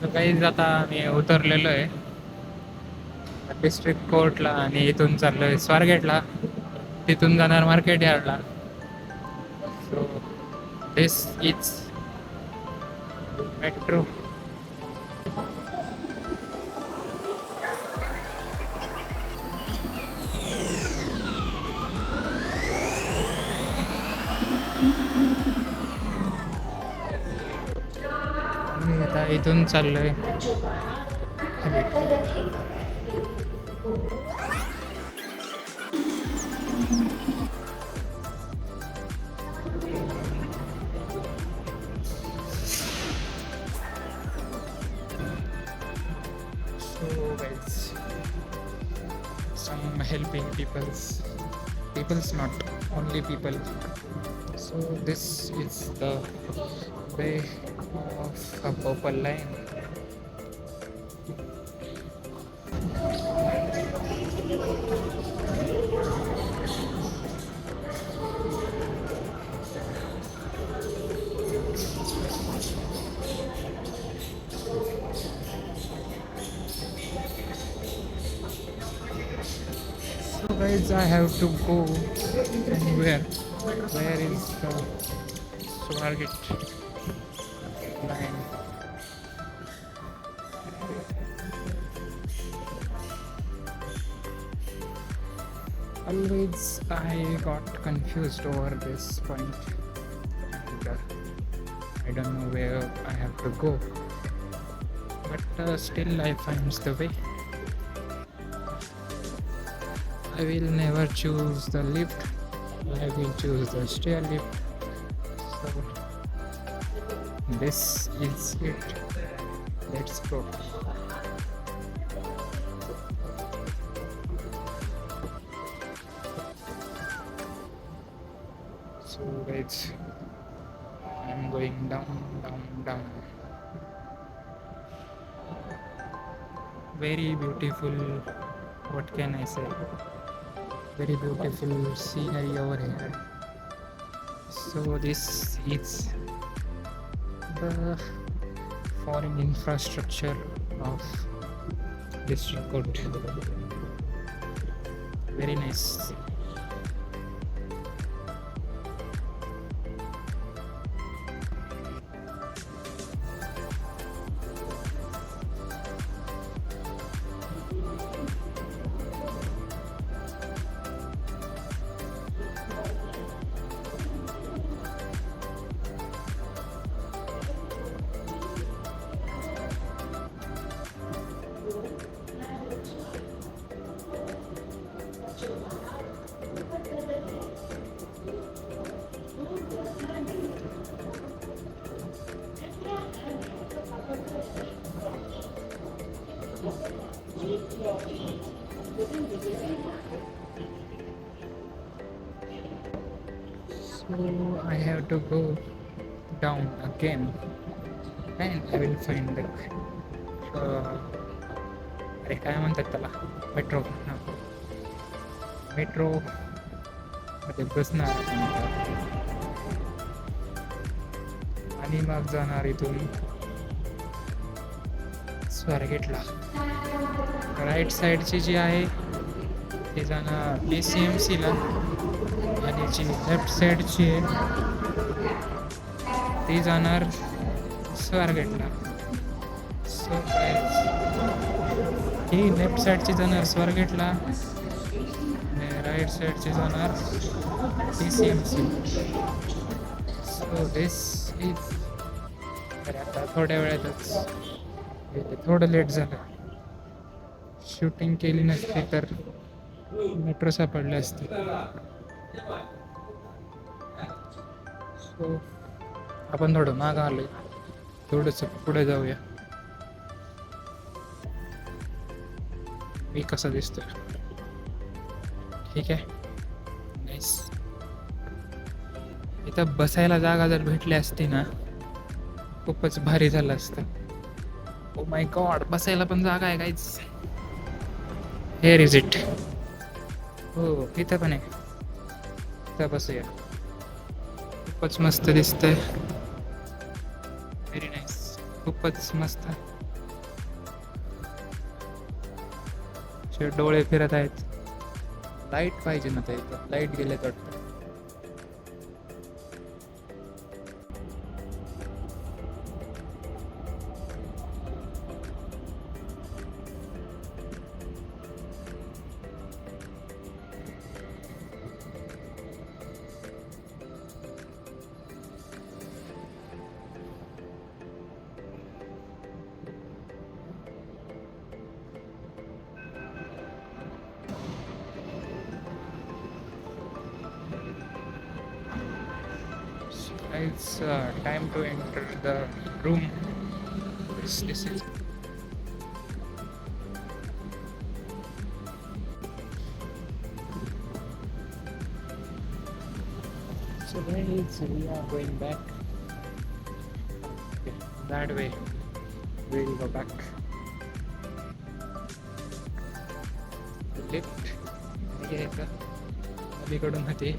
सो काही आता मी उतरलेलो आहे डिस्ट्रिक्ट कोर्टला आणि इथून चाललोय स्वारगेटला. तिथून जाणार मार्केट यार्डला. So this is metro. मी आता इथून चाललोय so guys, some helping people's not only people. So this is the way of a purple line. So guys, I have to go anywhere. Where is the Swargate line? Always I got confused over this point. And, I don't know where I have to go. But still I find the way. I will never choose the lift. I will choose the stair lift. So this is it. Let's go. So guys, I'm going down. Very beautiful. What can I say? Very beautiful scenery over here. So this is the foreign infrastructure of district court. Very nice. So I have to go down again and I will find the अरे काय म्हणतात त्याला, metro. Metro मध्ये बसणार आणि मग जाणार इथून स्वारगेटला. Right साईडची जी आहे ती जाणार BCMC ला आणि जी लेफ्ट साईडची आहे ती जाणार स्वारगेटला. सो ही लेफ्ट साईडची जाणार स्वारगेटला आणि राईट साईडची जाणार BCMC. So this is. आता थोड्या वेळातच थोडं लेट झालं. शूटिंग केली नसती तर मेट्रो सापडले असते. सो आपण थोडं मागं आलोय, थोडंसं पुढे जाऊया. मी कसा दिसतोय? ठीक आहे, नाईस. इथं बसायला जागा जर भेटली असती ना खूपच भारी झालं असतं. ओ माय गॉड, बसायला पण जागा आहे गाईज. Here is it. हो, इथं पण आहे. इथं बसूया. खूपच मस्त दिसतंय. Very nice. खूपच मस्त. डोळे फिरत आहेत. लाईट पाहिजे ना, ते लाईट गेले वाटतं. It's time to enter the room. This is. So guys, we are going back. Okay, that way. We will go back. Lift. हे का अलीकडून होती.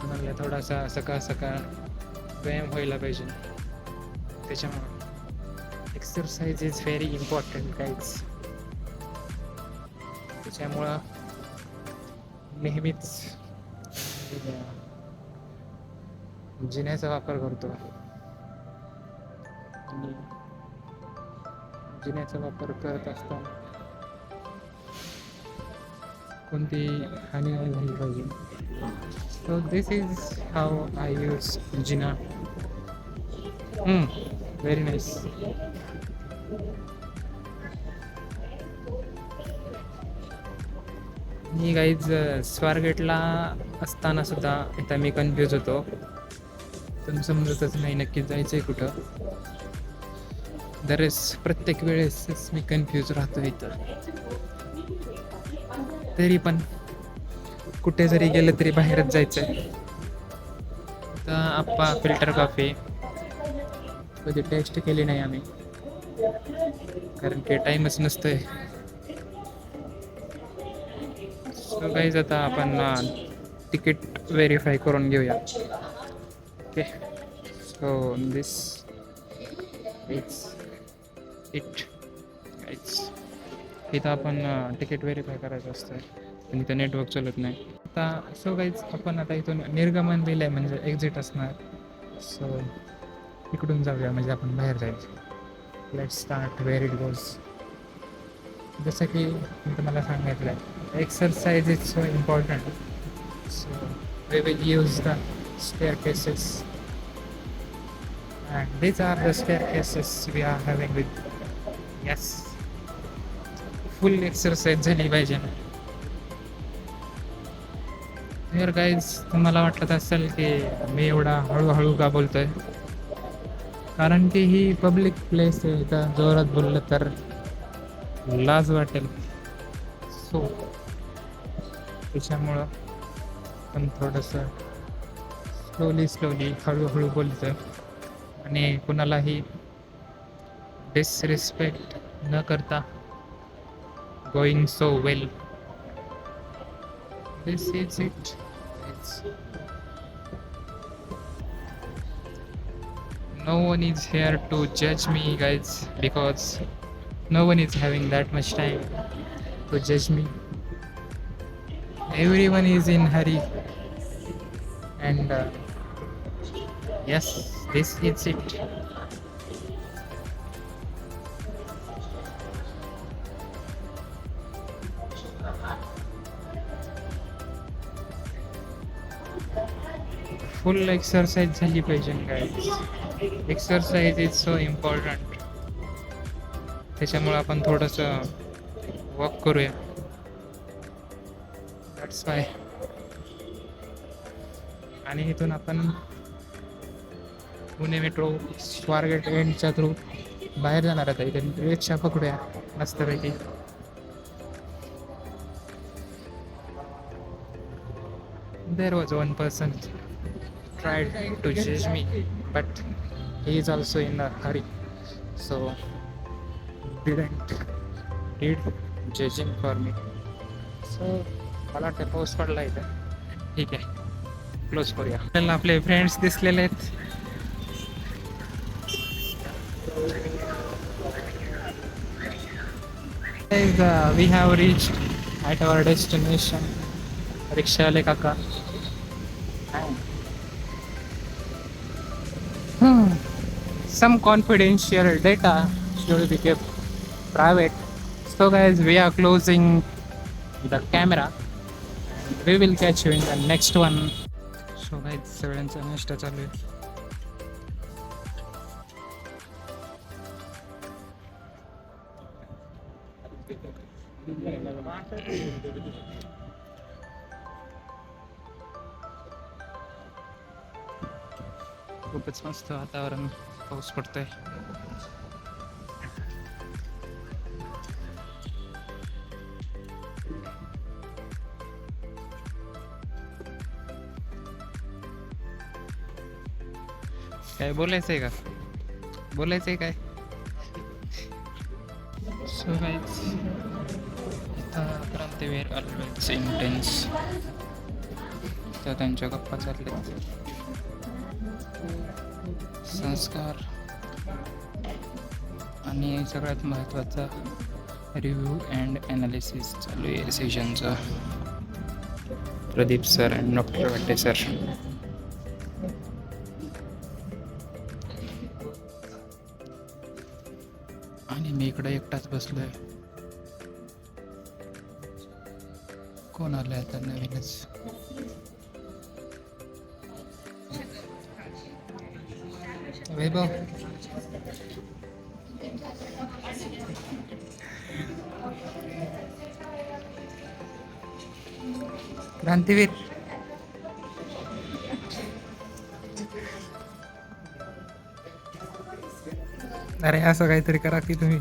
मला थोडासा सकाळ सकाळ व्यायाम व्हायला पाहिजे. त्याच्यामुळं exercise is very important guys. त्याच्यामुळं नेहमीच जिन्याचा वापर करतो. आणि जिन्याचा वापर करत असताना कोणती हानी नाही झाली पाहिजे. So this is how I use Jina. Very nice. Me guys स्वारगेटला असताना सुद्धा इथं मी कन्फ्यूज होतो. पण समजतच नाही नक्की जायचंय कुठं. प्रत्येक वेळेस मी कन्फ्यूज राहतो इथं. तरी पण कुठे जरी गेलं तरी बाहेरच जायचंय. तर आप्पा फिल्टर कॉफी कधी टेस्ट केली नाही आम्ही, कारण की टाईमच नसतोय. सो गाईज आता आपण तिकीट व्हेरीफाय करून घेऊया. Okay, so this it's it guys. इथं आपण तिकीट व्हेरीफाय करायचं असतं पण इथं नेटवर्क चालत नाही. आता सो गाईज आपण आता इथून निर्गमन लिहिलं आहे म्हणजे एक्झिट असणार. सो इकडून जाऊया म्हणजे आपण बाहेर जायचं. Let start where it goes. जसं की मी तुम्हाला सांगितलं आहे, exercise is so important. So we will use the staircases and these are the staircases we are having with. Yes, full exercise झाली पाहिजे ना. तर गाईज तुम्हाला वाटत असेल की मी एवढा हळूहळू का बोलतोय, कारण की ही पब्लिक प्लेस आहे. इथं जोरात बोललं तर लाज वाटेल. सो त्याच्यामुळं पण थोडंसं स्लोली हळूहळू बोलतोय आणि कुणालाही डिसरिस्पेक्ट न करता going so well. This is it. No one is here to judge me, guys, because no one is having that much time to judge me. Everyone is in hurry, and yes, this is it. Full exercise झाली पाहिजे guys. Exercise is so important. त्याच्यामुळे आपण थोडंसं walk करूया. That's why. आणि इथून आपण Pune metro Swargate एंडच्या through बाहेर जाणार आता. इथे रिक्षा पकडूया मस्तपैकी. There was one person tried to judge me, but he is also in a hurry, so did judging for me. So मला वाटतं पाऊस पडला इथं. ठीक आहे, क्लोज करूया. आपल्याला आपले फ्रेंड्स दिसलेले आहेत. We have reach at our destination. रिक्षावाले काका. Some confidential data should be kept private. So guys, we are closing the camera. We will catch you in the next one. So guys, सगळ्यांचा नाश्ता चालू आहे. खूपच मस्त वातावरण, पाऊस पडतोय. काय बोलायचंय का? बोलायचंय काय? सो गाईज, इथं क्रांतीवीर ऑलवेज इंटेन्स, तर त्यांच्या गप्पा चालल्यात. संस्कार आणि सगळ्यात महत्त्वाचा रिव्ह्यू अँड ॲनालिसिस चालू आहे सेशनचा. प्रदीप सर अँड डॉक्टर वाटे सर. आणि मी इकडे एकटाच बसलोय. कोण आलंय आता नवीनच? वैभव. क्रांतीवीर. अरे असं काहीतरी करा की तुम्ही.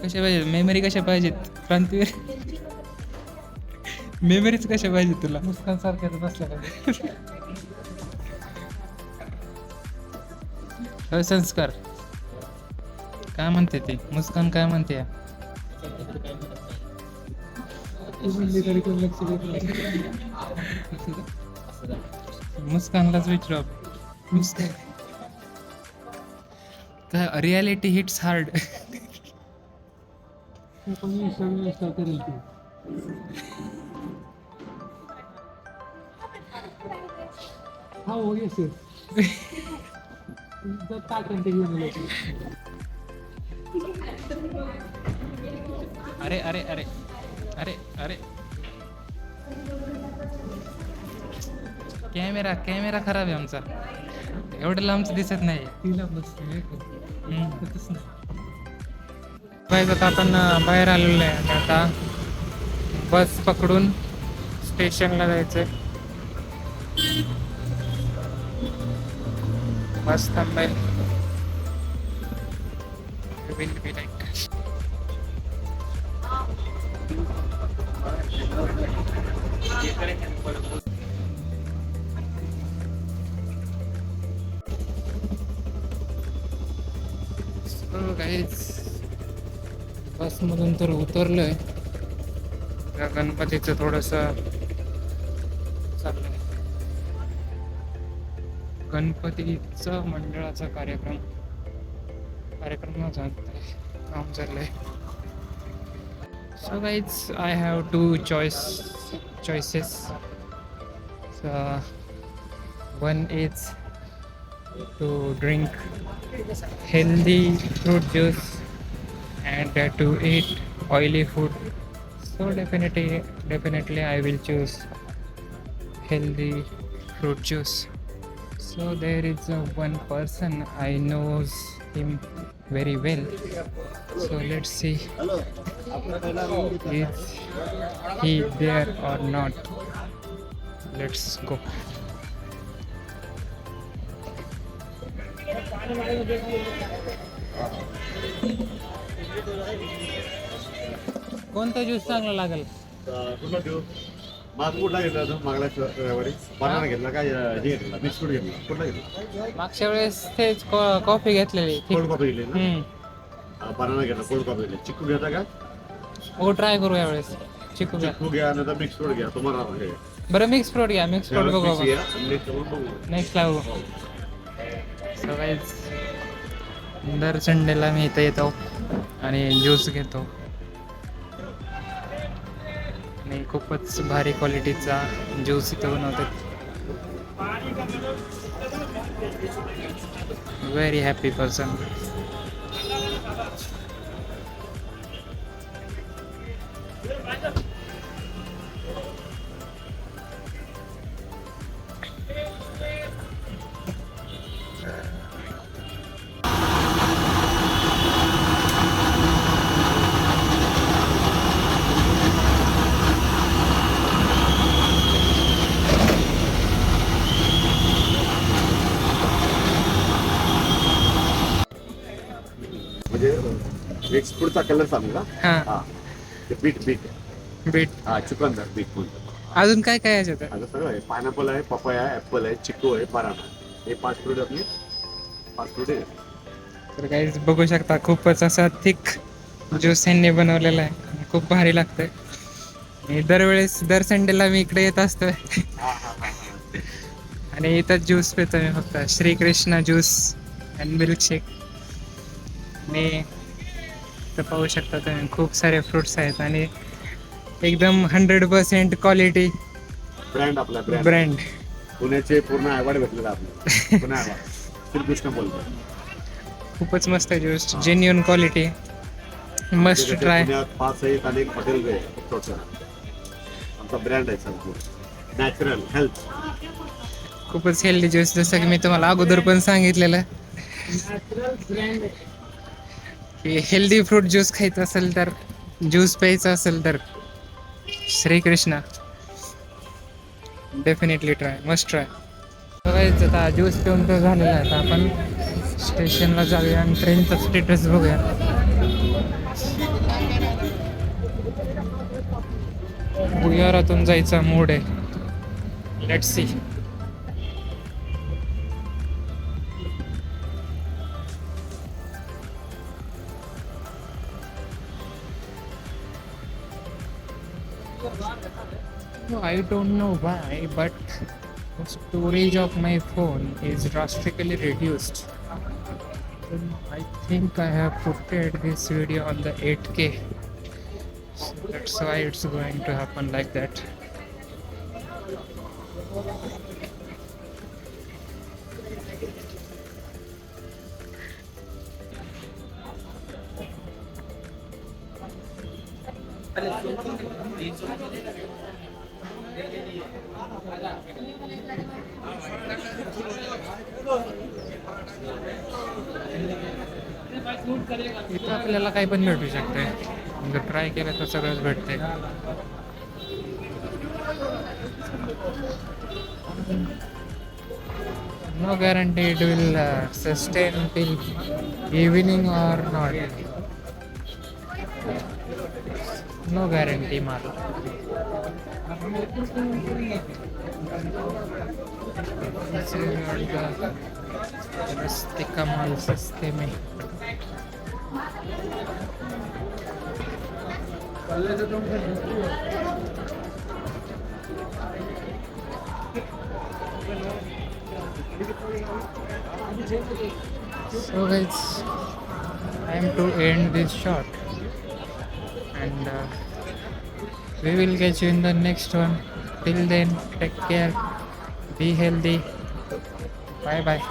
कशा पाहिजे मेमरी? कशा पाहिजेत क्रांतीवीर? मेमरीज कशा पाहिजे तुला? मुस्कान सारख्याच बसल्या पाहिजे. संस्कार काय म्हणते ती? मुस्कान काय म्हणते? मुस्कानलाच विचारू. मुस्कान काय? Reality hits hard. हो येस. अरे अरे अरे अरे अरे कॅमेरा खराब आहे आमचा. एवढं लांबच दिसत नाही. आता आपण बाहेर आलेलो आहे आणि आता बस पकडून स्टेशनला जायचंय. बस थांबेल. Will be like. बसमधून तर उतरलोय. गणपतीचं थोडंसं चाललंय. गणपतीचं मंडळाचा कार्यक्रम काम चाललंय. So guys, I have two choices. So one is to drink healthy fruit juice and to eat oily food. So definitely I will choose healthy fruit juice. So there is one person I knows him very well. So let's see is he there or not. Let's go. कोणता juice चांगला लागेल? कुठला juice? माझ कुठला घेतला तो मागला रविवारी? बनाना घेतला काय घेतला? मिक्स फ्रूट घेतला. कुठला घेतला? मागच्या वेळेस तेच कॉफी घेतलेली. कोल्ड कॉफी घेतली ना? बनाना घेतला, कोल्ड कॉफी घेतली. चिक्कू घेता का? हो ट्राय करू यावेळेस. चिक्कू घ्या. चिक्कू घ्या नाही तर मिक्स फ्रूट घ्या. तुम्हाला बरं मिक्स फ्रूट घ्या, मिक्स फ्रूट बघू आपण. मिक्स करून बघू. नेक्स्ट लावू. सो गाईज दर संडेला मी इथं येतो आणि ज्यूस घेतो आणि खूपच भारी क्वालिटीचा ज्यूस इथं बनवतात. Very happy person. म्हणजे एक पुढचा कलर सांगू का? हां हा ते बीट बीट बीट. हा चुकंदर बीट बोलतो. अजून काय काय याच्यात? आता सगळं आहे. पायनॅपल आहे, पपया आहे, ऍपल आहे, चिकू आहे, बनाना. हे 5 फ्रूट आपले 5 फ्रूट आहे. तर काही बघू शकता खूपच असा थिक ज्यूस यांनी बनवलेला आहे आणि खूप भारी लागतंय. आणि दरवेळेस दर संडेला मी इकडे येत असतोय आणि इथं ज्यूस पितो मी फक्त. Shrikrishna juice and milkshake. आणि इथं पाहू शकता तुम्ही खूप सारे फ्रुट्स आहेत आणि एकदम 100% क्वालिटी ब्रँड आपला ब्रँड. पुण्याचे पूर्ण अवॉर्ड भेटलेला आपल्याला. पुणे अवॉर्ड श्रीकृष्ण बोलतो. खूपच मस्त juice, genuine quality, must try. पुण्यात 5 आहेत आणि एक हॉटेल आहे छोटं. आमचा ब्रँड आहे सर. Natural health. खूपच हेल्दी ज्यूस, जसं की मी तुम्हाला अगोदर पण सांगितलेलं की हेल्दी फ्रूट ज्यूस खायचं असेल तर, ज्यूस प्यायचं असेल तर Shrikrishna definitely try, must try. बघायचं आता ज्यूस पिऊन तर झालेला आहे. आता आपण स्टेशनला जाऊया आणि ट्रेनचा स्टेटस बघूया. भुयारातून जायचा मूड आहे. Let's see. I don't know why, but the storage of my phone is drastically reduced. I think I have put this video on the 8K. So that's why it's going to happen like that. इथं आपल्याला काही पण भेटू शकते. जर try केलं तर सगळंच भेटते. No guarantee it will sustain till evening or not. No guarantee माल. रस्ते का माल सस्ते में. So guys, time to end this shot and we will catch you in the next one. Till then, take care, be healthy, bye bye.